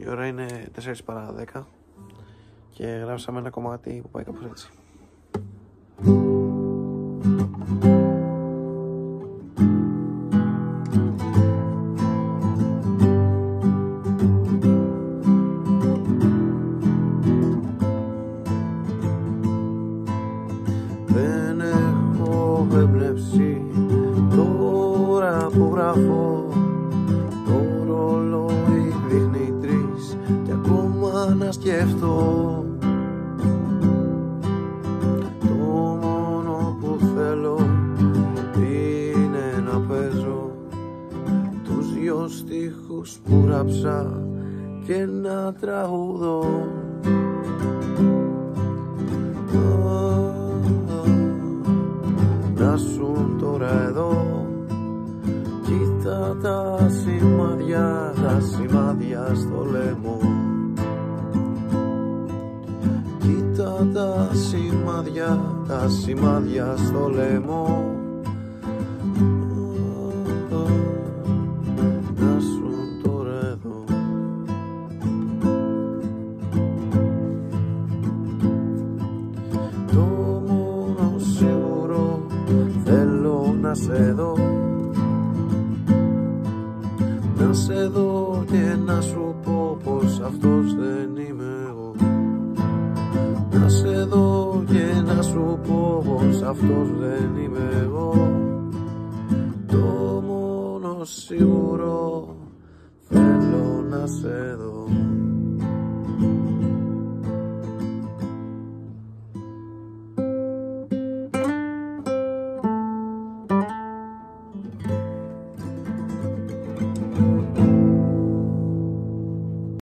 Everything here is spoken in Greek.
Η ώρα είναι 4 παρά 10 και γράψαμε ένα κομμάτι που πάει κάπως έτσι. Δεν έχω έμπνευση τώρα που γράφω. Το ρολόι δείχνει 3 και ακόμα να σκεφτώ. Το μόνο που θέλω είναι να παίζω τους 2 στίχους που γράψα και να τραγουδώ. Να σου τώρα εδώ, κοίτα τα σημάδια στο λαιμό. Κοίτα τα σημάδια στο λαιμό. Να σου τώρα εδώ. Το μόνο σίγουρο θέλω να σε δω. Να σε δω και να σου πω πως αυτός δεν είμαι εγώ. Να σε δω και να σου πω πως αυτός δεν είμαι εγώ. Το μόνο σίγουρο θέλω να σε δω.